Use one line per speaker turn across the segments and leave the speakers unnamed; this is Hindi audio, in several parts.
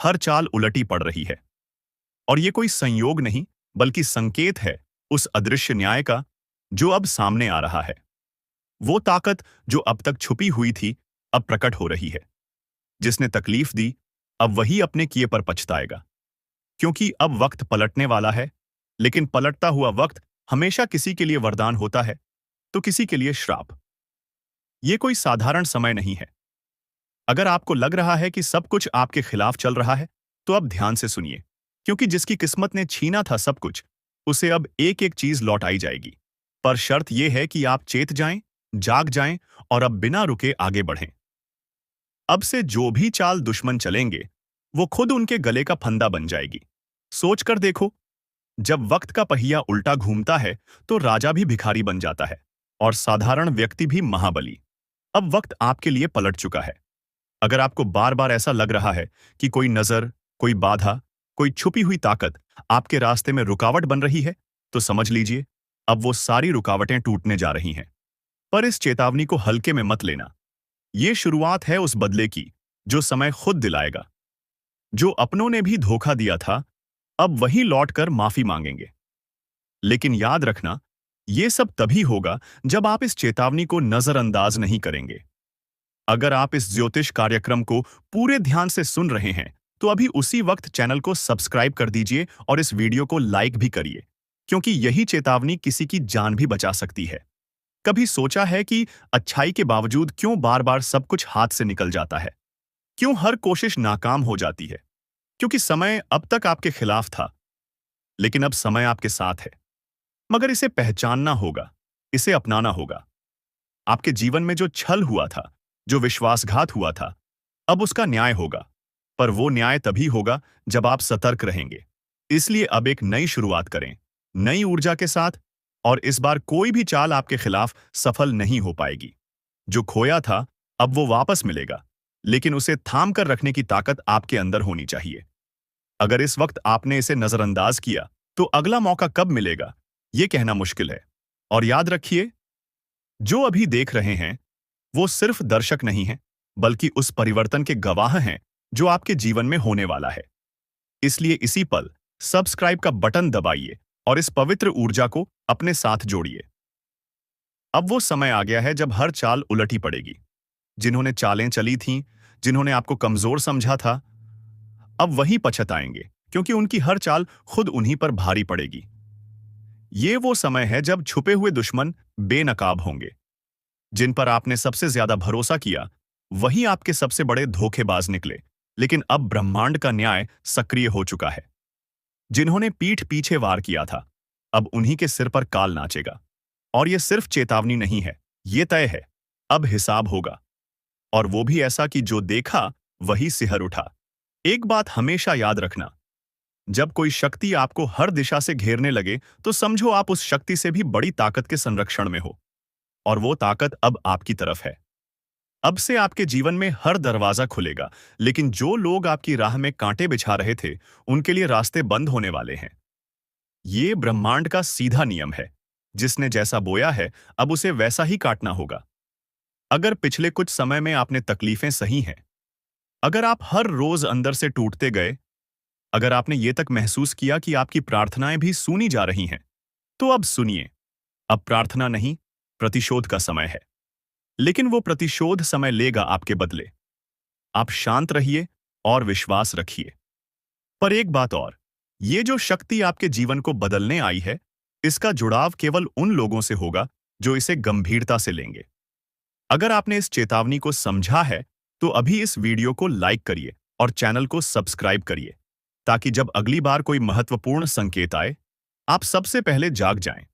हर चाल उलटी पड़ रही है। और ये कोई संयोग नहीं, बल्कि संकेत है उस अदृश्य न्याय का जो अब सामने आ रहा है। वो ताकत जो अब तक छुपी हुई थी, अब प्रकट हो रही है। जिसने तकलीफ दी, अब वही अपने किए पर पछताएगा। क्योंकि अब वक्त पलटने वाला है, लेकिन पलटता हुआ वक्त हमेशा किसी के लिए वरदान होता है, तो किसी के लिए श्राप। ये कोई साधारण समय नहीं है। अगर आपको लग रहा है कि सब कुछ आपके खिलाफ चल रहा है, तो अब ध्यान से सुनिए। क्योंकि जिसकी किस्मत ने छीना था सब कुछ, उसे अब एक एक चीज लौट आई जाएगी। पर शर्त यह है कि आप चेत जाएं, जाग जाएं और अब बिना रुके आगे बढ़ें। अब से जो भी चाल दुश्मन चलेंगे, वो खुद उनके गले का फंदा बन जाएगी। सोच कर देखो, जब वक्त का पहिया उल्टा घूमता है, तो राजा भी भिखारी बन जाता है और साधारण व्यक्ति भी महाबली। अब वक्त आपके लिए पलट चुका है। अगर आपको बार बार ऐसा लग रहा है कि कोई नजर, कोई बाधा, कोई छुपी हुई ताकत आपके रास्ते में रुकावट बन रही है, तो समझ लीजिए अब वो सारी रुकावटें टूटने जा रही हैं। पर इस चेतावनी को हल्के में मत लेना। ये शुरुआत है उस बदले की जो समय खुद दिलाएगा। जो अपनों ने भी धोखा दिया था, अब वही लौटकर माफी मांगेंगे। लेकिन याद रखना, ये सब तभी होगा जब आप इस चेतावनी को नजरअंदाज नहीं करेंगे। अगर आप इस ज्योतिष कार्यक्रम को पूरे ध्यान से सुन रहे हैं, तो अभी उसी वक्त चैनल को सब्सक्राइब कर दीजिए और इस वीडियो को लाइक भी करिए, क्योंकि यही चेतावनी किसी की जान भी बचा सकती है। कभी सोचा है कि अच्छाई के बावजूद क्यों बार बार सब कुछ हाथ से निकल जाता है? क्यों हर कोशिश नाकाम हो जाती है? क्योंकि समय अब तक आपके खिलाफ था, लेकिन अब समय आपके साथ है। मगर इसे पहचानना होगा, इसे अपनाना होगा। आपके जीवन में जो छल हुआ था, जो विश्वासघात हुआ था, अब उसका न्याय होगा। पर वो न्याय तभी होगा जब आप सतर्क रहेंगे। इसलिए अब एक नई शुरुआत करें, नई ऊर्जा के साथ। और इस बार कोई भी चाल आपके खिलाफ सफल नहीं हो पाएगी। जो खोया था, अब वो वापस मिलेगा, लेकिन उसे थाम कर रखने की ताकत आपके अंदर होनी चाहिए। अगर इस वक्त आपने इसे नजरअंदाज किया, तो अगला मौका कब मिलेगा, ये कहना मुश्किल है। और याद रखिए, जो अभी देख रहे हैं, वो सिर्फ दर्शक नहीं हैं, बल्कि उस परिवर्तन के गवाह हैं जो आपके जीवन में होने वाला है। इसलिए इसी पल सब्सक्राइब का बटन दबाइए और इस पवित्र ऊर्जा को अपने साथ जोड़िए। अब वो समय आ गया है जब हर चाल उलटी पड़ेगी। जिन्होंने चालें चली थीं, जिन्होंने आपको कमजोर समझा था, अब वही पछताएंगे, क्योंकि उनकी हर चाल खुद उन्हीं पर भारी पड़ेगी। ये वो समय है जब छुपे हुए दुश्मन बेनकाब होंगे। जिन पर आपने सबसे ज्यादा भरोसा किया, वही आपके सबसे बड़े धोखेबाज निकले। लेकिन अब ब्रह्मांड का न्याय सक्रिय हो चुका है। जिन्होंने पीठ पीछे वार किया था, अब उन्हीं के सिर पर काल नाचेगा। और यह सिर्फ चेतावनी नहीं है, ये तय है। अब हिसाब होगा। और वो भी ऐसा कि जो देखा वही सिहर उठा। एक बात हमेशा याद रखना, जब कोई शक्ति आपको हर दिशा से घेरने लगे, तो समझो आप उस शक्ति से भी बड़ी ताकत के संरक्षण में हो। और वो ताकत अब आपकी तरफ है। अब से आपके जीवन में हर दरवाजा खुलेगा, लेकिन जो लोग आपकी राह में कांटे बिछा रहे थे, उनके लिए रास्ते बंद होने वाले हैं। ये ब्रह्मांड का सीधा नियम है। जिसने जैसा बोया है, अब उसे वैसा ही काटना होगा। अगर पिछले कुछ समय में आपने तकलीफें सही हैं, अगर आप हर रोज अंदर से टूटते गए, अगर आपने ये तक महसूस किया कि आपकी प्रार्थनाएं भी सुनी जा रही हैं, तो अब सुनिए। अब प्रार्थना नहीं, प्रतिशोध का समय है। लेकिन वो प्रतिशोध समय लेगा आपके बदले। आप शांत रहिए और विश्वास रखिए। पर एक बात और, ये जो शक्ति आपके जीवन को बदलने आई है, इसका जुड़ाव केवल उन लोगों से होगा जो इसे गंभीरता से लेंगे। अगर आपने इस चेतावनी को समझा है, तो अभी इस वीडियो को लाइक करिए और चैनल को सब्सक्राइब करिए, ताकि जब अगली बार कोई महत्वपूर्ण संकेत आए, आप सबसे पहले जाग जाएं।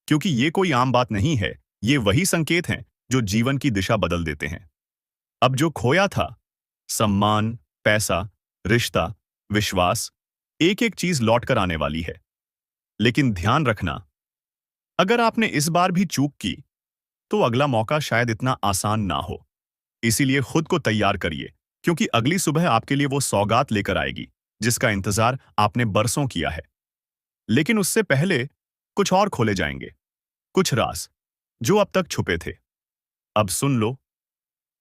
क्योंकि ये कोई आम बात नहीं है, ये वही संकेत हैं जो जीवन की दिशा बदल देते हैं। अब जो खोया था, सम्मान, पैसा, रिश्ता, विश्वास, एक एक चीज लौट कर आने वाली है। लेकिन ध्यान रखना, अगर आपने इस बार भी चूक की, तो अगला मौका शायद इतना आसान ना हो। इसीलिए खुद को तैयार करिए, क्योंकि अगली सुबह आपके लिए वो सौगात लेकर आएगी जिसका इंतजार आपने बरसों किया है। लेकिन उससे पहले कुछ और खोले जाएंगे, कुछ राज जो अब तक छुपे थे। अब सुन लो,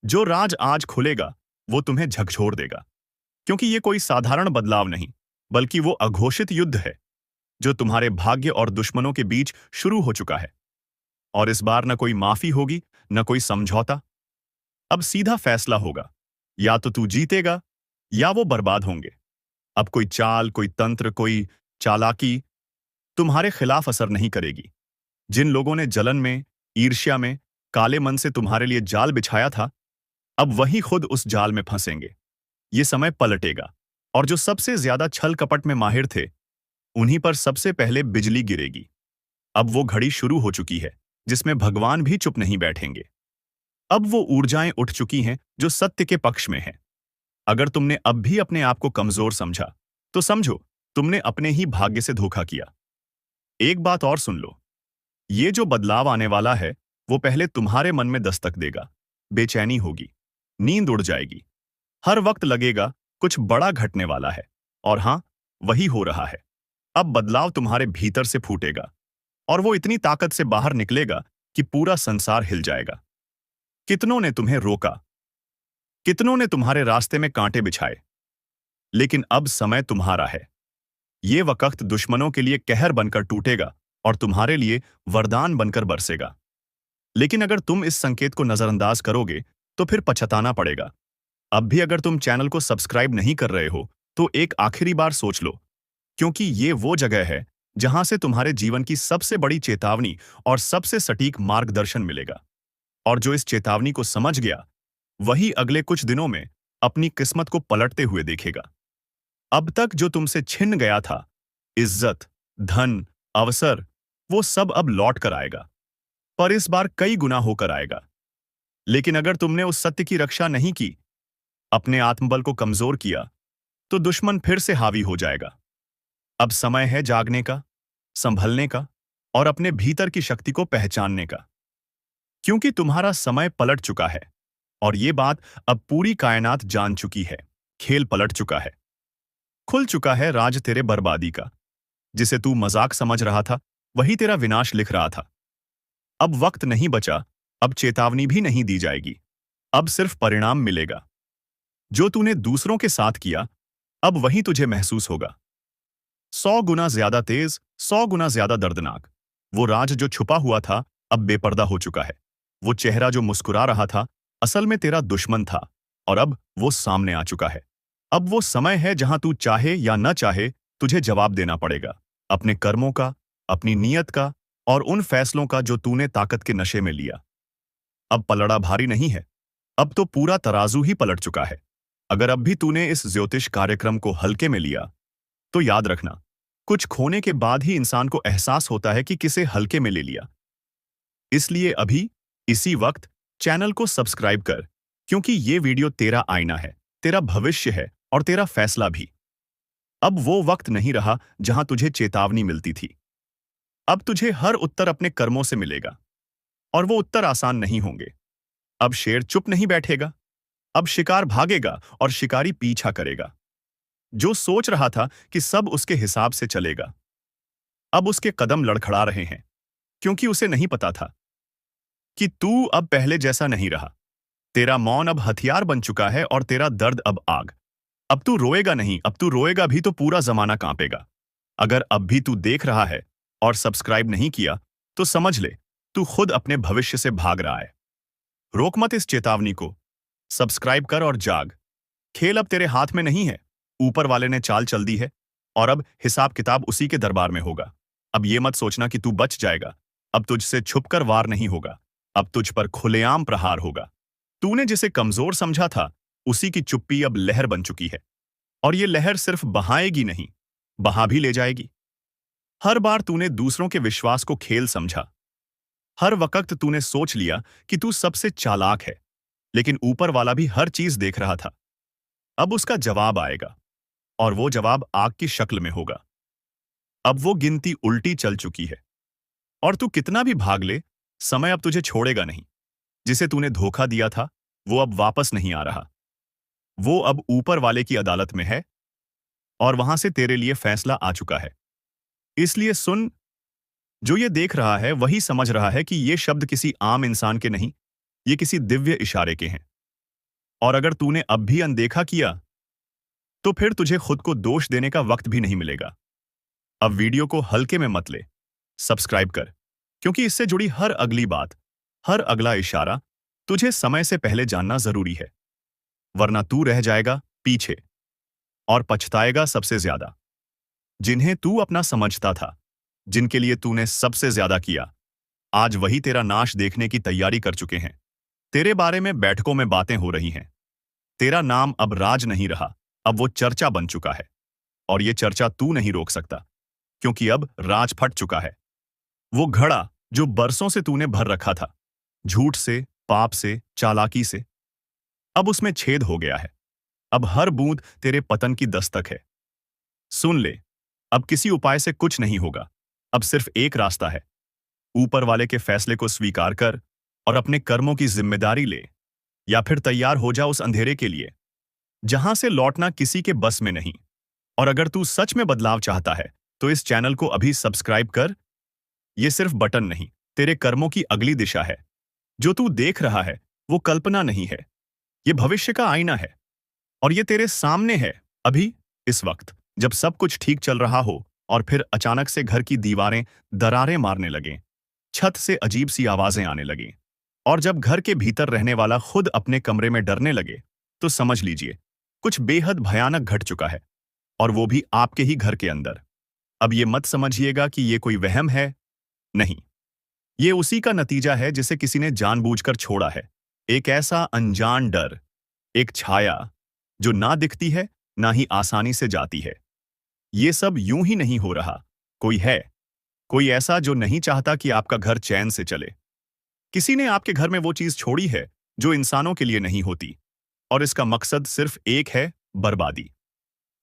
जो राज आज खुलेगा, वो तुम्हें झकझोर देगा। क्योंकि ये कोई साधारण बदलाव नहीं, बल्कि वो अघोषित युद्ध है जो तुम्हारे भाग्य और दुश्मनों के बीच शुरू हो चुका है। और इस बार न कोई माफी होगी, न कोई समझौता। अब सीधा फैसला होगा, या तो तू जीतेगा या वो बर्बाद होंगे। अब कोई चाल, कोई तंत्र, कोई चालाकी तुम्हारे खिलाफ असर नहीं करेगी। जिन लोगों ने जलन में, ईर्ष्या में, काले मन से तुम्हारे लिए जाल बिछाया था, अब वही खुद उस जाल में फंसेंगे। ये समय पलटेगा, और जो सबसे ज्यादा छल कपट में माहिर थे, उन्हीं पर सबसे पहले बिजली गिरेगी। अब वो घड़ी शुरू हो चुकी है जिसमें भगवान भी चुप नहीं बैठेंगे। अब वो ऊर्जाएं उठ चुकी हैं जो सत्य के पक्ष में हैं। अगर तुमने अब भी अपने आप को कमजोर समझा, तो समझो तुमने अपने ही भाग्य से धोखा किया। एक बात और सुन लो, ये जो बदलाव आने वाला है, वो पहले तुम्हारे मन में दस्तक देगा। बेचैनी होगी, नींद उड़ जाएगी, हर वक्त लगेगा कुछ बड़ा घटने वाला है। और हां, वही हो रहा है। अब बदलाव तुम्हारे भीतर से फूटेगा, और वो इतनी ताकत से बाहर निकलेगा कि पूरा संसार हिल जाएगा। कितनों ने तुम्हें रोका, कितनों ने तुम्हारे रास्ते में कांटे बिछाए, लेकिन अब समय तुम्हारा है। ये वक्त दुश्मनों के लिए कहर बनकर टूटेगा और तुम्हारे लिए वरदान बनकर बरसेगा। लेकिन अगर तुम इस संकेत को नजरअंदाज करोगे, तो फिर पछताना पड़ेगा। अब भी अगर तुम चैनल को सब्सक्राइब नहीं कर रहे हो, तो एक आखिरी बार सोच लो, क्योंकि ये वो जगह है जहां से तुम्हारे जीवन की सबसे बड़ी चेतावनी और सबसे सटीक मार्गदर्शन मिलेगा। और जो इस चेतावनी को समझ गया, वही अगले कुछ दिनों में अपनी किस्मत को पलटते हुए देखेगा। अब तक जो तुमसे छिन गया था, इज्जत, धन, अवसर, वो सब अब लौट कर आएगा, पर इस बार कई गुना होकर आएगा। लेकिन अगर तुमने उस सत्य की रक्षा नहीं की, अपने आत्मबल को कमजोर किया, तो दुश्मन फिर से हावी हो जाएगा। अब समय है जागने का, संभलने का, और अपने भीतर की शक्ति को पहचानने का। क्योंकि तुम्हारा समय पलट चुका है, और ये बात अब पूरी कायनात जान चुकी है। खेल पलट चुका है। खुल चुका है राज तेरे बर्बादी का। जिसे तू मजाक समझ रहा था, वही तेरा विनाश लिख रहा था। अब वक्त नहीं बचा, अब चेतावनी भी नहीं दी जाएगी। अब सिर्फ परिणाम मिलेगा। जो तूने दूसरों के साथ किया, अब वही तुझे महसूस होगा। 100 गुना ज्यादा तेज, 100 गुना ज्यादा दर्दनाक। वो राज जो छुपा हुआ था, अब बेपर्दा हो चुका है। वो चेहरा जो मुस्कुरा रहा था, असल में तेरा दुश्मन था, और अब वो सामने आ चुका है। अब वो समय है जहां तू चाहे या न चाहे, तुझे जवाब देना पड़ेगा। अपने कर्मों का, अपनी नीयत का, और उन फैसलों का जो तूने ताकत के नशे में लिया। अब पलड़ा भारी नहीं है, अब तो पूरा तराजू ही पलट चुका है। अगर अब भी तूने इस ज्योतिष कार्यक्रम को हल्के में लिया, तो याद रखना, कुछ खोने के बाद ही इंसान को एहसास होता है कि किसे हल्के में ले लिया। इसलिए अभी, इसी वक्त, चैनल को सब्सक्राइब कर, क्योंकि ये वीडियो तेरा आईना है, तेरा भविष्य है, और तेरा फैसला भी। अब वो वक्त नहीं रहा जहां तुझे चेतावनी मिलती थी। अब तुझे हर उत्तर अपने कर्मों से मिलेगा, और वो उत्तर आसान नहीं होंगे। अब शेर चुप नहीं बैठेगा, अब शिकार भागेगा और शिकारी पीछा करेगा। जो सोच रहा था कि सब उसके हिसाब से चलेगा, अब उसके कदम लड़खड़ा रहे हैं, क्योंकि उसे नहीं पता था कि तू अब पहले जैसा नहीं रहा। तेरा मौन अब हथियार बन चुका है, और तेरा दर्द अब आग। अब तू रोएगा नहीं, अब तू रोएगा भी तो पूरा जमाना कांपेगा। अगर अब भी तू देख रहा है और सब्सक्राइब नहीं किया, तो समझ ले, तू खुद अपने भविष्य से भाग रहा है। रोक मत इस चेतावनी को, सब्सक्राइब कर और जाग। खेल अब तेरे हाथ में नहीं है, ऊपर वाले ने चाल चल दी है, और अब हिसाब किताब उसी के दरबार में होगा। अब ये मत सोचना कि तू बच जाएगा। अब तुझसे छुपकर वार नहीं होगा, अब तुझ पर खुलेआम प्रहार होगा। तूने जिसे कमजोर समझा था, उसी की चुप्पी अब लहर बन चुकी है, और ये लहर सिर्फ बहाएगी नहीं, बहा भी ले जाएगी। हर बार तूने दूसरों के विश्वास को खेल समझा, हर वक्त तूने सोच लिया कि तू सबसे चालाक है, लेकिन ऊपर वाला भी हर चीज देख रहा था। अब उसका जवाब आएगा, और वो जवाब आग की शक्ल में होगा। अब वो गिनती उल्टी चल चुकी है, और तू कितना भी भाग ले, समय अब तुझे छोड़ेगा नहीं। जिसे तूने धोखा दिया था, वो अब वापस नहीं आ रहा। वो अब ऊपर वाले की अदालत में है, और वहां से तेरे लिए फैसला आ चुका है। इसलिए सुन, जो ये देख रहा है वही समझ रहा है कि ये शब्द किसी आम इंसान के नहीं, ये किसी दिव्य इशारे के हैं। और अगर तूने अब भी अनदेखा किया, तो फिर तुझे खुद को दोष देने का वक्त भी नहीं मिलेगा। अब वीडियो को हल्के में मत ले, सब्सक्राइब कर, क्योंकि इससे जुड़ी हर अगली बात, हर अगला इशारा तुझे समय से पहले जानना जरूरी है। वरना तू रह जाएगा पीछे और पछताएगा सबसे ज्यादा। जिन्हें तू अपना समझता था, जिनके लिए तूने सबसे ज्यादा किया, आज वही तेरा नाश देखने की तैयारी कर चुके हैं। तेरे बारे में बैठकों में बातें हो रही हैं। तेरा नाम अब राज नहीं रहा, अब वो चर्चा बन चुका है। और ये चर्चा तू नहीं रोक सकता, क्योंकि अब राज फट चुका है। वो घड़ा जो बरसों से तूने भर रखा था, झूठ से, पाप से, चालाकी से, अब उसमें छेद हो गया है। अब हर बूंद तेरे पतन की दस्तक है। सुन ले, अब किसी उपाय से कुछ नहीं होगा। अब सिर्फ एक रास्ता है। ऊपर वाले के फैसले को स्वीकार कर और अपने कर्मों की जिम्मेदारी ले, या फिर तैयार हो जा उस अंधेरे के लिए जहां से लौटना किसी के बस में नहीं। और अगर तू सच में बदलाव चाहता है तो इस चैनल को अभी सब्सक्राइब कर। ये सिर्फ बटन नहीं, तेरे कर्मों की अगली दिशा है। जो तू देख रहा है वो कल्पना नहीं है, ये भविष्य का आईना है। और ये तेरे सामने है अभी, इस वक्त, जब सब कुछ ठीक चल रहा हो और फिर अचानक से घर की दीवारें दरारें मारने लगें, छत से अजीब सी आवाजें आने लगें, और जब घर के भीतर रहने वाला खुद अपने कमरे में डरने लगे, तो समझ लीजिए कुछ बेहद भयानक घट चुका है, और वो भी आपके ही घर के अंदर। अब ये मत समझिएगा कि ये कोई वहम है, नहीं। ये उसी का नतीजा है जिसे किसी ने जानबूझकर छोड़ा है। एक ऐसा अनजान डर, एक छाया जो ना दिखती है ना ही आसानी से जाती है। ये सब यूं ही नहीं हो रहा। कोई है, कोई ऐसा जो नहीं चाहता कि आपका घर चैन से चले। किसी ने आपके घर में वो चीज छोड़ी है जो इंसानों के लिए नहीं होती, और इसका मकसद सिर्फ एक है, बर्बादी।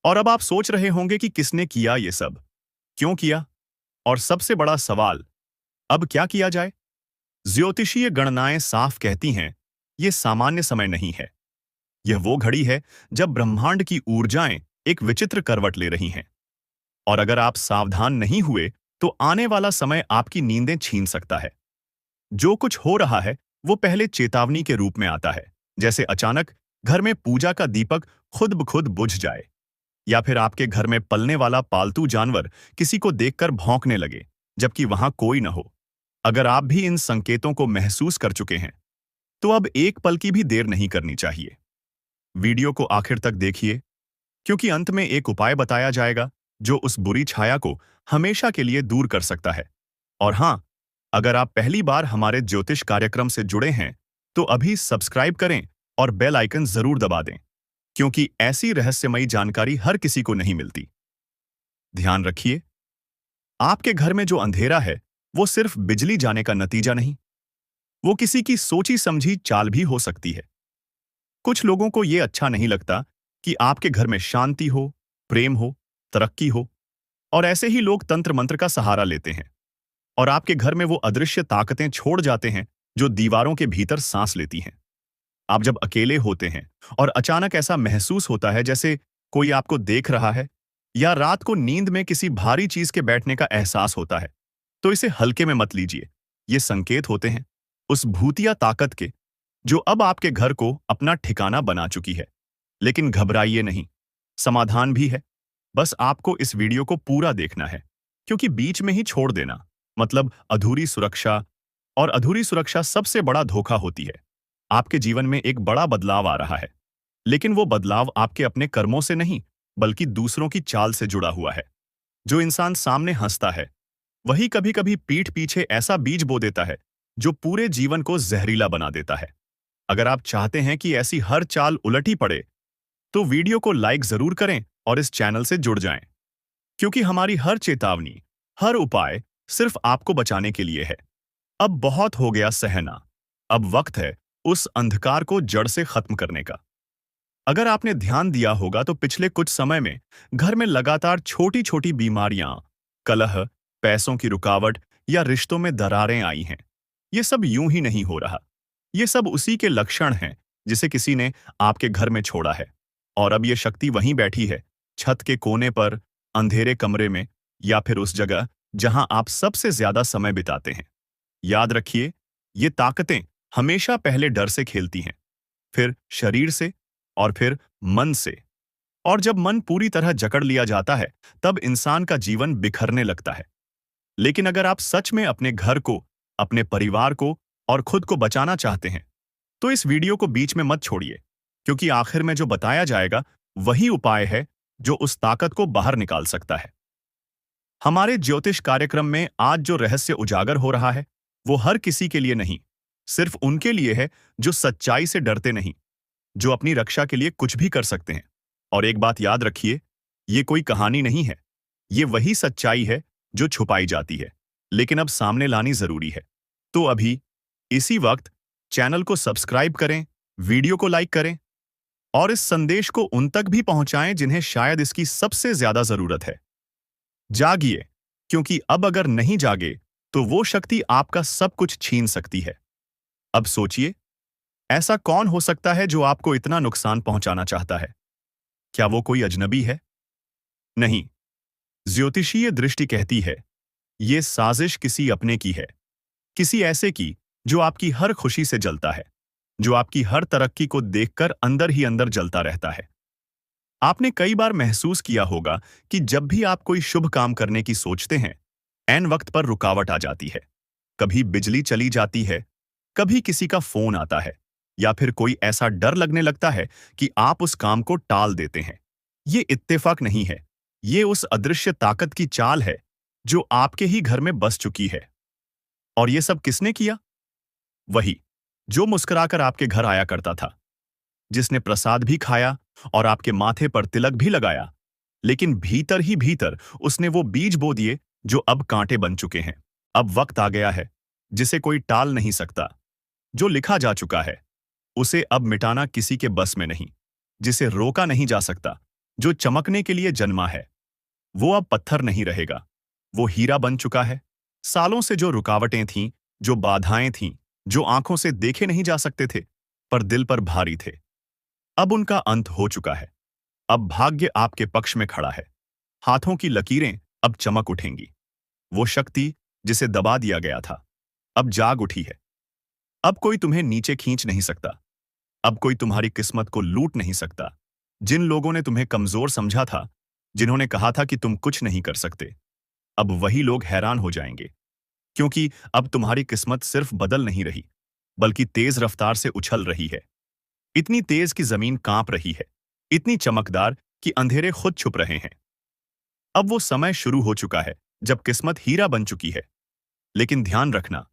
और अब आप सोच रहे होंगे कि किसने किया ये सब, क्यों किया, और सबसे बड़ा सवाल, अब क्या किया जाए? ज्योतिषीय गणनाएं साफ कहती हैं, ये सामान्य समय नहीं है। यह वो घड़ी है जब ब्रह्मांड की ऊर्जाएं एक विचित्र करवट ले रही हैं। और अगर आप सावधान नहीं हुए तो आने वाला समय आपकी नींदें छीन सकता है। जो कुछ हो रहा है वो पहले चेतावनी के रूप में आता है, जैसे अचानक घर में पूजा का दीपक खुद ब खुद बुझ जाए, या फिर आपके घर में पलने वाला पालतू जानवर किसी को देखकर भौंकने लगे जबकि वहां कोई न हो। अगर आप भी इन संकेतों को महसूस कर चुके हैं तो अब एक पल की भी देर नहीं करनी चाहिए। वीडियो को आखिर तक देखिए, क्योंकि अंत में एक उपाय बताया जाएगा जो उस बुरी छाया को हमेशा के लिए दूर कर सकता है। और हां, अगर आप पहली बार हमारे ज्योतिष कार्यक्रम से जुड़े हैं तो अभी सब्सक्राइब करें और बेल आइकन जरूर दबा दें, क्योंकि ऐसी रहस्यमयी जानकारी हर किसी को नहीं मिलती। ध्यान रखिए, आपके घर में जो अंधेरा है वो सिर्फ बिजली जाने का नतीजा नहीं, वो किसी की सोची समझी चाल भी हो सकती है। कुछ लोगों को ये अच्छा नहीं लगता कि आपके घर में शांति हो, प्रेम हो, तरक्की हो, और ऐसे ही लोग तंत्र मंत्र का सहारा लेते हैं और आपके घर में वो अदृश्य ताकतें छोड़ जाते हैं जो दीवारों के भीतर सांस लेती हैं। आप जब अकेले होते हैं और अचानक ऐसा महसूस होता है जैसे कोई आपको देख रहा है, या रात को नींद में किसी भारी चीज के बैठने का एहसास होता है, तो इसे हल्के में मत लीजिए। ये संकेत होते हैं उस भूतिया ताकत के जो अब आपके घर को अपना ठिकाना बना चुकी है। लेकिन घबराइए नहीं, समाधान भी है। बस आपको इस वीडियो को पूरा देखना है, क्योंकि बीच में ही छोड़ देना मतलब अधूरी सुरक्षा, और अधूरी सुरक्षा सबसे बड़ा धोखा होती है। आपके जीवन में एक बड़ा बदलाव आ रहा है, लेकिन वो बदलाव आपके अपने कर्मों से नहीं बल्कि दूसरों की चाल से जुड़ा हुआ है। जो इंसान सामने हंसता है वही कभी कभी पीठ पीछे ऐसा बीज बो देता है जो पूरे जीवन को जहरीला बना देता है। अगर आप चाहते हैं कि ऐसी हर चाल उलटी पड़े तो वीडियो को लाइक जरूर करें और इस चैनल से जुड़ जाएं, क्योंकि हमारी हर चेतावनी, हर उपाय सिर्फ आपको बचाने के लिए है। अब बहुत हो गया सहना, अब वक्त है उस अंधकार को जड़ से खत्म करने का। अगर आपने ध्यान दिया होगा तो पिछले कुछ समय में घर में लगातार छोटी छोटी बीमारियां, कलह, पैसों की रुकावट या रिश्तों में दरारें आई हैं। ये सब यूं ही नहीं हो रहा, ये सब उसी के लक्षण हैं जिसे किसी ने आपके घर में छोड़ा है। और अब ये शक्ति वहीं बैठी है, छत के कोने पर, अंधेरे कमरे में, या फिर उस जगह जहां आप सबसे ज्यादा समय बिताते हैं। याद रखिए, ये ताकतें हमेशा पहले डर से खेलती हैं, फिर शरीर से, और फिर मन से। और जब मन पूरी तरह जकड़ लिया जाता है, तब इंसान का जीवन बिखरने लगता है। लेकिन अगर आप सच में अपने घर को, अपने परिवार को और खुद को बचाना चाहते हैं, तो इस वीडियो को बीच में मत छोड़िए, क्योंकि आखिर में जो बताया जाएगा वही उपाय है जो उस ताकत को बाहर निकाल सकता है। हमारे ज्योतिष कार्यक्रम में आज जो रहस्य उजागर हो रहा है, वो हर किसी के लिए नहीं, सिर्फ उनके लिए है जो सच्चाई से डरते नहीं, जो अपनी रक्षा के लिए कुछ भी कर सकते हैं। और एक बात याद रखिए, ये कोई कहानी नहीं है, ये वही सच्चाई है जो छुपाई जाती है, लेकिन अब सामने लानी जरूरी है। तो अभी इसी वक्त चैनल को सब्सक्राइब करें, वीडियो को लाइक करें और इस संदेश को उन तक भी पहुंचाएं जिन्हें शायद इसकी सबसे ज्यादा जरूरत है। जागिए, क्योंकि अब अगर नहीं जागे तो वो शक्ति आपका सब कुछ छीन सकती है। अब सोचिए, ऐसा कौन हो सकता है जो आपको इतना नुकसान पहुंचाना चाहता है? क्या वो कोई अजनबी है? नहीं, ज्योतिषीय दृष्टि कहती है, ये साजिश किसी अपने की है, किसी ऐसे की जो आपकी हर खुशी से जलता है, जो आपकी हर तरक्की को देखकर अंदर ही अंदर जलता रहता है। आपने कई बार महसूस किया होगा कि जब भी आप कोई शुभ काम करने की सोचते हैं, ऐन वक्त पर रुकावट आ जाती है। कभी बिजली चली जाती है, कभी किसी का फोन आता है, या फिर कोई ऐसा डर लगने लगता है कि आप उस काम को टाल देते हैं। ये इत्तेफाक नहीं है, ये उस अदृश्य ताकत की चाल है जो आपके ही घर में बस चुकी है। और ये सब किसने किया? वही जो मुस्कुराकर आपके घर आया करता था, जिसने प्रसाद भी खाया और आपके माथे पर तिलक भी लगाया, लेकिन भीतर ही भीतर उसने वो बीज बो दिए जो अब कांटे बन चुके हैं। अब वक्त आ गया है जिसे कोई टाल नहीं सकता। जो लिखा जा चुका है उसे अब मिटाना किसी के बस में नहीं। जिसे रोका नहीं जा सकता, जो चमकने के लिए जन्मा है, वो अब पत्थर नहीं रहेगा, वो हीरा बन चुका है। सालों से जो रुकावटें थीं, जो बाधाएं थीं, जो आंखों से देखे नहीं जा सकते थे पर दिल पर भारी थे, अब उनका अंत हो चुका है। अब भाग्य आपके पक्ष में खड़ा है। हाथों की लकीरें अब चमक उठेंगी। वो शक्ति जिसे दबा दिया गया था, अब जाग उठी है। अब कोई तुम्हें नीचे खींच नहीं सकता। अब कोई तुम्हारी किस्मत को लूट नहीं सकता। जिन लोगों ने तुम्हें कमजोर समझा था, जिन्होंने कहा था कि तुम कुछ नहीं कर सकते, अब वही लोग हैरान हो जाएंगे, क्योंकि अब तुम्हारी किस्मत सिर्फ बदल नहीं रही, बल्कि तेज रफ्तार से उछल रही है। इतनी तेज कि जमीन कांप रही है, इतनी चमकदार कि अंधेरे खुद छुप रहे हैं। अब वो समय शुरू हो चुका है जब किस्मत हीरा बन चुकी है। लेकिन ध्यान रखना,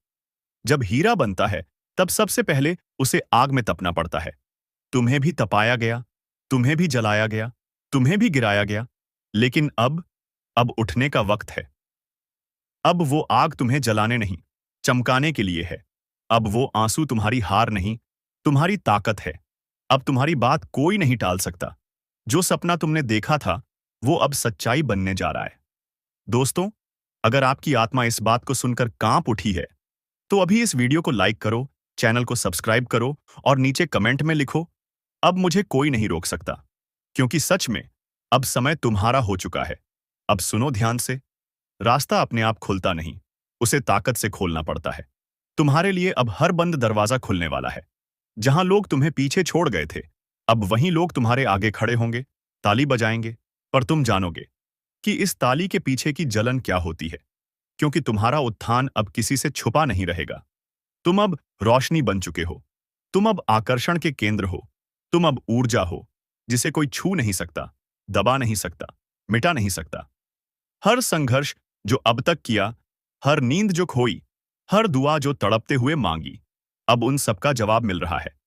जब हीरा बनता है तब सबसे पहले उसे आग में तपना पड़ता है। तुम्हें भी तपाया गया, तुम्हें भी जलाया गया, तुम्हें भी गिराया गया, लेकिन अब उठने का वक्त है। अब वो आग तुम्हें जलाने नहीं, चमकाने के लिए है। अब वो आंसू तुम्हारी हार नहीं, तुम्हारी ताकत है। अब तुम्हारी बात कोई नहीं टाल सकता। जो सपना तुमने देखा था, वो अब सच्चाई बनने जा रहा है। दोस्तों, अगर आपकी आत्मा इस बात को सुनकर कांप उठी है, तो अभी इस वीडियो को लाइक करो, चैनल को सब्सक्राइब करो और नीचे कमेंट में लिखो, अब मुझे कोई नहीं रोक सकता। क्योंकि सच में अब समय तुम्हारा हो चुका है। अब सुनो ध्यान से, रास्ता अपने आप खुलता नहीं, उसे ताकत से खोलना पड़ता है। तुम्हारे लिए अब हर बंद दरवाजा खुलने वाला है। जहां लोग तुम्हें पीछे छोड़ गए थे, अब वहीं लोग तुम्हारे आगे खड़े होंगे, ताली बजाएंगे, पर तुम जानोगे कि इस ताली के पीछे की जलन क्या होती है। क्योंकि तुम्हारा उत्थान अब किसी से छुपा नहीं रहेगा। तुम अब रोशनी बन चुके हो। तुम अब आकर्षण के केंद्र हो। तुम अब ऊर्जा हो जिसे कोई छू नहीं सकता, दबा नहीं सकता, मिटा नहीं सकता। हर संघर्ष जो अब तक किया, हर नींद जो खोई, हर दुआ जो तड़पते हुए मांगी, अब उन सबका जवाब मिल रहा है।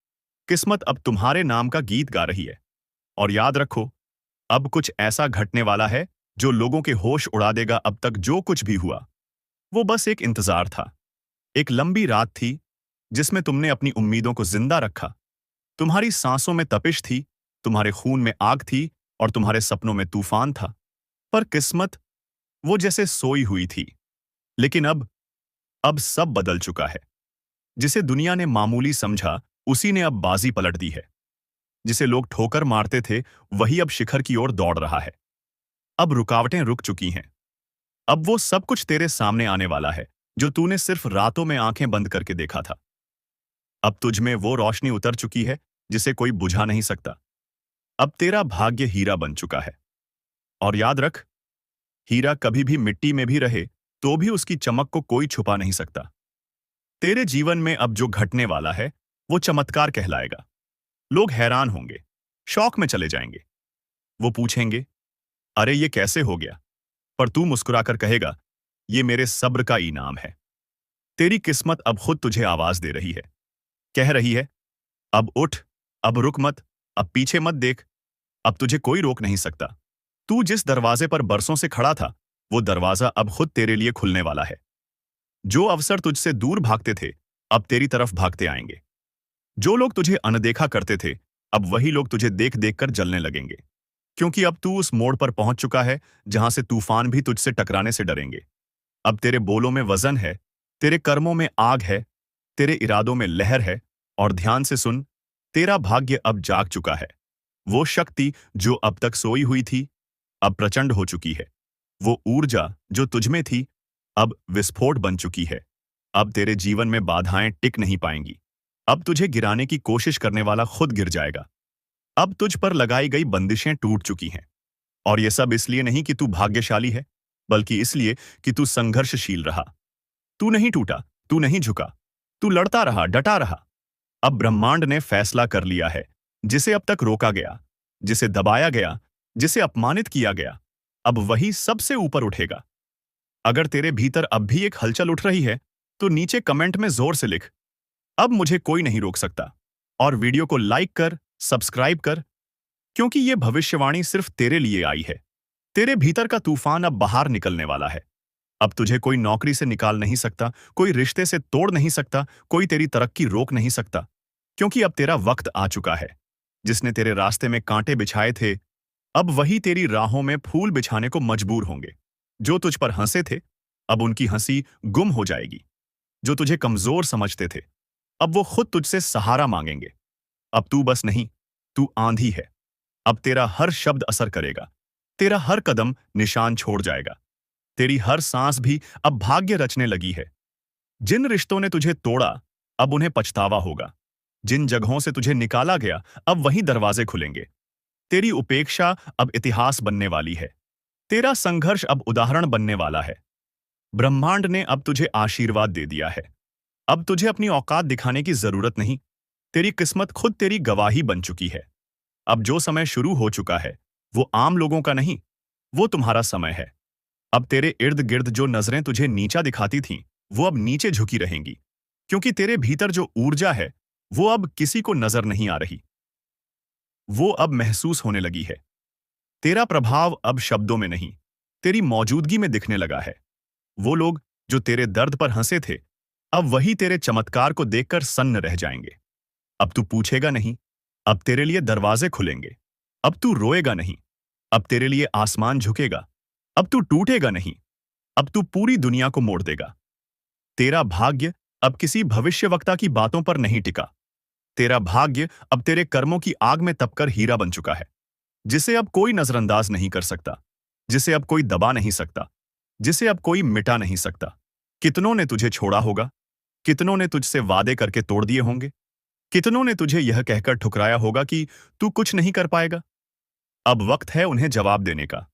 किस्मत अब तुम्हारे नाम का गीत गा रही है। और याद रखो, अब कुछ ऐसा घटने वाला है जो लोगों के होश उड़ा देगा। अब तक जो कुछ भी हुआ, वो बस एक इंतजार था। एक लंबी रात थी जिसमें तुमने अपनी उम्मीदों को जिंदा रखा। तुम्हारी सांसों में तपिश थी, तुम्हारे खून में आग थी और तुम्हारे सपनों में तूफान था। पर किस्मत वो जैसे सोई हुई थी। लेकिन अब सब बदल चुका है। जिसे दुनिया ने मामूली समझा, उसी ने अब बाजी पलट दी है। जिसे लोग ठोकर मारते थे, वही अब शिखर की ओर दौड़ रहा है। अब रुकावटें रुक चुकी हैं। अब वो सब कुछ तेरे सामने आने वाला है जो तूने सिर्फ रातों में आंखें बंद करके देखा था। अब तुझ में वो रोशनी उतर चुकी है जिसे कोई बुझा नहीं सकता। अब तेरा भाग्य हीरा बन चुका है। और याद रख, हीरा कभी भी मिट्टी में भी रहे तो भी उसकी चमक को कोई छुपा नहीं सकता। तेरे जीवन में अब जो घटने वाला है वो चमत्कार कहलाएगा। लोग हैरान होंगे, शौक में चले जाएंगे। वो पूछेंगे, अरे ये कैसे हो गया? पर तू मुस्कुराकर कहेगा, ये मेरे सब्र का इनाम है। तेरी किस्मत अब खुद तुझे आवाज दे रही है, कह रही है, अब उठ, अब रुक मत, अब पीछे मत देख, अब तुझे कोई रोक नहीं सकता। तू जिस दरवाजे पर बरसों से खड़ा था, वो दरवाजा अब खुद तेरे लिए खुलने वाला है। जो अवसर तुझसे दूर भागते थे, अब तेरी तरफ भागते आएंगे। जो लोग तुझे अनदेखा करते थे, अब वही लोग तुझे देख देख कर जलने लगेंगे। क्योंकि अब तू उस मोड़ पर पहुंच चुका है जहां से तूफान भी तुझसे टकराने से डरेंगे। अब तेरे बोलों में वजन है, तेरे कर्मों में आग है, तेरे इरादों में लहर है। और ध्यान से सुन, तेरा भाग्य अब जाग चुका है। वो शक्ति जो अब तक सोई हुई थी, अब प्रचंड हो चुकी है। वो ऊर्जा जो तुझमें थी, अब विस्फोट बन चुकी है। अब तेरे जीवन में बाधाएं टिक नहीं पाएंगी। अब तुझे गिराने की कोशिश करने वाला खुद गिर जाएगा। अब तुझ पर लगाई गई बंदिशें टूट चुकी हैं। और यह सब इसलिए नहीं कि तू भाग्यशाली है, बल्कि इसलिए कि तू संघर्षशील रहा। तू नहीं टूटा, तू नहीं झुका, तू लड़ता रहा, डटा रहा। अब ब्रह्मांड ने फैसला कर लिया है, जिसे अब तक रोका गया, जिसे दबाया गया, जिसे अपमानित किया गया, अब वही सबसे ऊपर उठेगा। अगर तेरे भीतर अब भी एक हलचल उठ रही है, तो नीचे कमेंट में जोर से लिख, अब मुझे कोई नहीं रोक सकता। और वीडियो को लाइक कर, सब्सक्राइब कर, क्योंकि ये भविष्यवाणी सिर्फ तेरे लिए आई है। तेरे भीतर का तूफान अब बाहर निकलने वाला है। अब तुझे कोई नौकरी से निकाल नहीं सकता, कोई रिश्ते से तोड़ नहीं सकता, कोई तेरी तरक्की रोक नहीं सकता। क्योंकि अब तेरा वक्त आ चुका है। जिसने तेरे रास्ते में कांटे बिछाए थे, अब वही तेरी राहों में फूल बिछाने को मजबूर होंगे। जो तुझ पर हंसे थे, अब उनकी हंसी गुम हो जाएगी। जो तुझे कमजोर समझते थे, अब वो खुद तुझसे सहारा मांगेंगे। अब तू बस नहीं, तू आंधी है। अब तेरा हर शब्द असर करेगा, तेरा हर कदम निशान छोड़ जाएगा। तेरी हर सांस भी अब भाग्य रचने लगी है। जिन रिश्तों ने तुझे तोड़ा, अब उन्हें पछतावा होगा। जिन जगहों से तुझे निकाला गया, अब वहीं दरवाजे खुलेंगे। तेरी उपेक्षा अब इतिहास बनने वाली है। तेरा संघर्ष अब उदाहरण बनने वाला है। ब्रह्मांड ने अब तुझे आशीर्वाद दे दिया है। अब तुझे अपनी औकात दिखाने की जरूरत नहीं। तेरी किस्मत खुद तेरी गवाही बन चुकी है। अब जो समय शुरू हो चुका है, वो आम लोगों का नहीं, वो तुम्हारा समय है। अब तेरे इर्द गिर्द जो नजरें तुझे नीचा दिखाती थीं, वो अब नीचे झुकी रहेंगी। क्योंकि तेरे भीतर जो ऊर्जा है, वो अब किसी को नजर नहीं आ रही, वो अब महसूस होने लगी है। तेरा प्रभाव अब शब्दों में नहीं, तेरी मौजूदगी में दिखने लगा है। वो लोग जो तेरे दर्द पर हंसे थे, अब वही तेरे चमत्कार को देखकर सन्न रह जाएंगे। अब तू पूछेगा नहीं, अब तेरे लिए दरवाजे खुलेंगे। अब तू रोएगा नहीं, अब तेरे लिए आसमान झुकेगा। अब तू टूटेगा नहीं, अब तू पूरी दुनिया को मोड़ देगा। तेरा भाग्य अब किसी भविष्यवक्ता की बातों पर नहीं टिका। तेरा भाग्य अब तेरे कर्मों की आग में तपकर हीरा बन चुका है, जिसे अब कोई नजरअंदाज नहीं कर सकता, जिसे अब कोई दबा नहीं सकता, जिसे अब कोई मिटा नहीं सकता। कितनों ने तुझे छोड़ा होगा, कितनों ने तुझसे वादे करके तोड़ दिए होंगे, कितनों ने तुझे यह कहकर ठुकराया होगा कि तू कुछ नहीं कर पाएगा। अब वक्त है उन्हें जवाब देने का,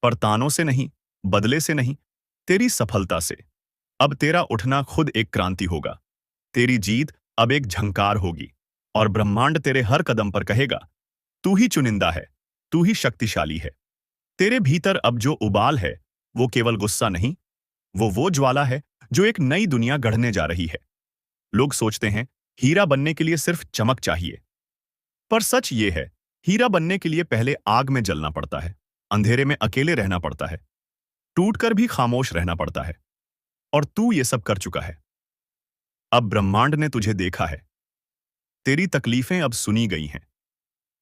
पर तानों से नहीं, बदले से नहीं, तेरी सफलता से। अब तेरा उठना खुद एक क्रांति होगा। तेरी जीत अब एक झंकार होगी। और ब्रह्मांड तेरे हर कदम पर कहेगा, तू ही चुनिंदा है, तू ही शक्तिशाली है। तेरे भीतर अब जो उबाल है, वो केवल गुस्सा नहीं, वो ज्वाला है जो एक नई दुनिया गढ़ने जा रही है। लोग सोचते हैं हीरा बनने के लिए सिर्फ चमक चाहिए, पर सच ये है, हीरा बनने के लिए पहले आग में जलना पड़ता है, अंधेरे में अकेले रहना पड़ता है, टूटकर भी खामोश रहना पड़ता है। और तू ये सब कर चुका है। अब ब्रह्मांड ने तुझे देखा है। तेरी तकलीफें अब सुनी गई हैं।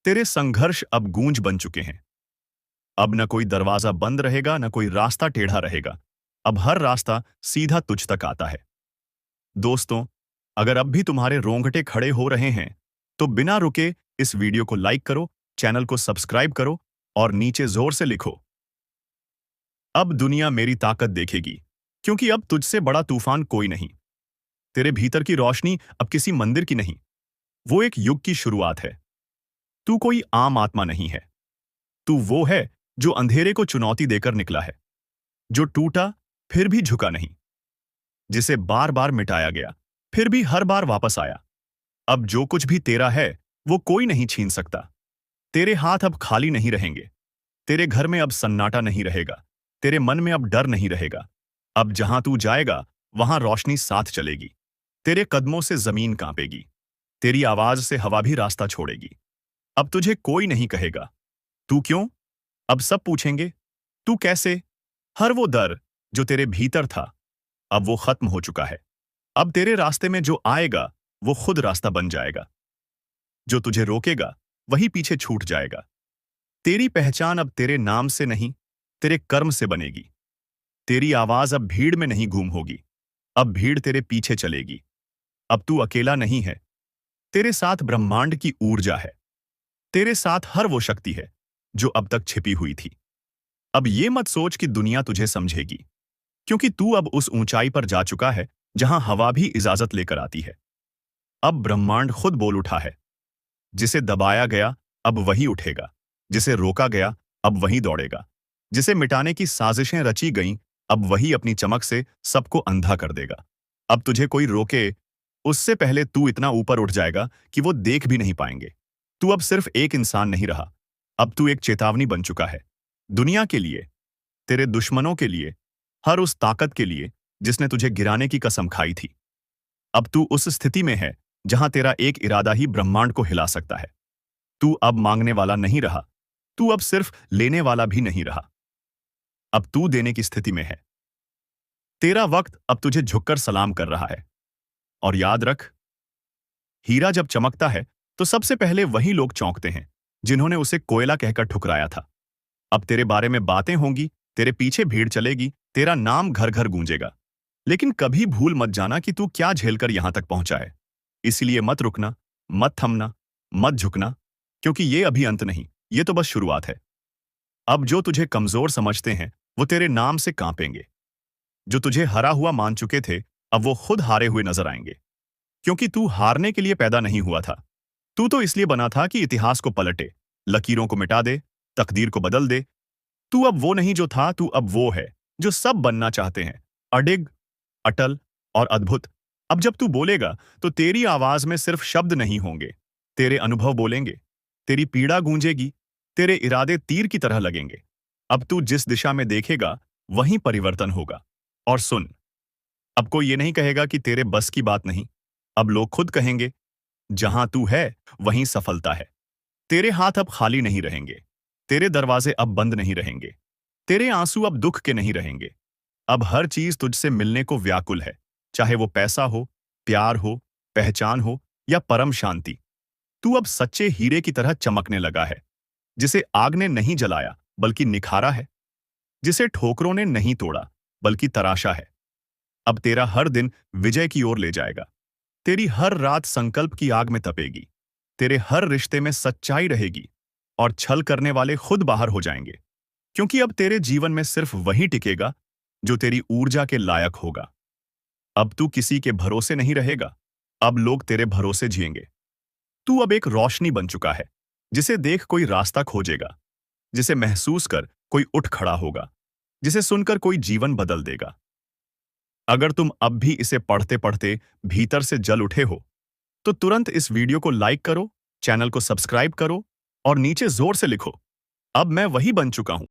तेरे संघर्ष अब गूंज बन चुके हैं। अब न कोई दरवाजा बंद रहेगा, न कोई रास्ता टेढ़ा रहेगा। अब हर रास्ता सीधा तुझ तक आता है। दोस्तों, अगर अब भी तुम्हारे रोंगटे खड़े हो रहे हैं, तो बिना रुके इस वीडियो को लाइक करो, चैनल को सब्सक्राइब करो और नीचे जोर से लिखो, अब दुनिया मेरी ताकत देखेगी। क्योंकि अब तुझसे बड़ा तूफान कोई नहीं। तेरे भीतर की रोशनी अब किसी मंदिर की नहीं, वो एक युग की शुरुआत है। तू कोई आम आत्मा नहीं है। तू वो है जो अंधेरे को चुनौती देकर निकला है, जो टूटा फिर भी झुका नहीं, जिसे बार बार मिटाया गया फिर भी हर बार वापस आया। अब जो कुछ भी तेरा है वो कोई नहीं छीन सकता। तेरे हाथ अब खाली नहीं रहेंगे। तेरे घर में अब सन्नाटा नहीं रहेगा। तेरे मन में अब डर नहीं रहेगा। अब जहां तू जाएगा वहां रोशनी साथ चलेगी। तेरे कदमों से जमीन कांपेगी। तेरी आवाज से हवा भी रास्ता छोड़ेगी। अब तुझे कोई नहीं कहेगा तू क्यों, अब सब पूछेंगे तू कैसे। हर वो डर जो तेरे भीतर था अब वो खत्म हो चुका है। अब तेरे रास्ते में जो आएगा वो खुद रास्ता बन जाएगा। जो तुझे रोकेगा वही पीछे छूट जाएगा। तेरी पहचान अब तेरे नाम से नहीं, तेरे कर्म से बनेगी। तेरी आवाज अब भीड़ में नहीं गूंग होगी, अब भीड़ तेरे पीछे चलेगी। अब तू अकेला नहीं है, तेरे साथ ब्रह्मांड की ऊर्जा है। तेरे साथ हर वो शक्ति है जो अब तक छिपी हुई थी। अब ये मत सोच कि दुनिया तुझे समझेगी, क्योंकि तू अब उस ऊंचाई पर जा चुका है जहां हवा भी इजाजत लेकर आती है। अब ब्रह्मांड खुद बोल उठा है। जिसे दबाया गया अब वही उठेगा, जिसे रोका गया अब वही दौड़ेगा, जिसे मिटाने की साजिशें रची गईं अब वही अपनी चमक से सबको अंधा कर देगा। अब तुझे कोई रोके उससे पहले तू इतना ऊपर उठ जाएगा कि वो देख भी नहीं पाएंगे। तू अब सिर्फ एक इंसान नहीं रहा, अब तू एक चेतावनी बन चुका है। दुनिया के लिए, तेरे दुश्मनों के लिए, हर उस ताकत के लिए जिसने तुझे गिराने की कसम खाई थी। अब तू उस स्थिति में है जहां तेरा एक इरादा ही ब्रह्मांड को हिला सकता है। तू अब मांगने वाला नहीं रहा, तू अब सिर्फ लेने वाला भी नहीं रहा। अब तू देने की स्थिति में है। तेरा वक्त अब तुझे झुककर सलाम कर रहा है। और याद रख, हीरा जब चमकता है तो सबसे पहले वही लोग चौंकते हैं जिन्होंने उसे कोयला कहकर ठुकराया था। अब तेरे बारे में बातें होंगी, तेरे पीछे भीड़ चलेगी, तेरा नाम घर घर गूंजेगा। लेकिन कभी भूल मत जाना कि तू क्या झेलकर यहां तक पहुंचा है। इसलिए मत रुकना, मत थमना, मत झुकना, क्योंकि ये अभी अंत नहीं, ये तो बस शुरुआत है। अब जो तुझे कमजोर समझते हैं वो तेरे नाम से कांपेंगे। जो तुझे हरा हुआ मान चुके थे अब वो खुद हारे हुए नजर आएंगे, क्योंकि तू हारने के लिए पैदा नहीं हुआ था। तू तो इसलिए बना था कि इतिहास को पलटे, लकीरों को मिटा दे, तकदीर को बदल दे। तू अब वो नहीं जो था, तू अब वो है जो सब बनना चाहते हैं, अडिग, अटल और अद्भुत। अब जब तू बोलेगा तो तेरी आवाज में सिर्फ शब्द नहीं होंगे, तेरे अनुभव बोलेंगे, तेरी पीड़ा गूंजेगी, तेरे इरादे तीर की तरह लगेंगे। अब तू जिस दिशा में देखेगा वहीं परिवर्तन होगा। और सुन, अब कोई ये नहीं कहेगा कि तेरे बस की बात नहीं। अब लोग खुद कहेंगे, जहां तू है वहीं सफलता है। तेरे हाथ अब खाली नहीं रहेंगे, तेरे दरवाजे अब बंद नहीं रहेंगे, तेरे आंसू अब दुख के नहीं रहेंगे। अब हर चीज तुझसे मिलने को व्याकुल है, चाहे वो पैसा हो, प्यार हो, पहचान हो या परम शांति। तू अब सच्चे हीरे की तरह चमकने लगा है, जिसे आग ने नहीं जलाया बल्कि निखारा है, जिसे ठोकरों ने नहीं तोड़ा बल्कि तराशा है। अब तेरा हर दिन विजय की ओर ले जाएगा। तेरी हर रात संकल्प की आग में तपेगी। तेरे हर रिश्ते में सच्चाई रहेगी और छल करने वाले खुद बाहर हो जाएंगे, क्योंकि अब तेरे जीवन में सिर्फ वही टिकेगा जो तेरी ऊर्जा के लायक होगा। अब तू किसी के भरोसे नहीं रहेगा, अब लोग तेरे भरोसे जिएंगे। तू अब एक रोशनी बन चुका है, जिसे देख कोई रास्ता खोजेगा, जिसे महसूस कर कोई उठ खड़ा होगा, जिसे सुनकर कोई जीवन बदल देगा। अगर तुम अब भी इसे पढ़ते पढ़ते भीतर से जल उठे हो तो तुरंत इस वीडियो को लाइक करो, चैनल को सब्सक्राइब करो और नीचे जोर से लिखो, अब मैं वही बन चुका हूं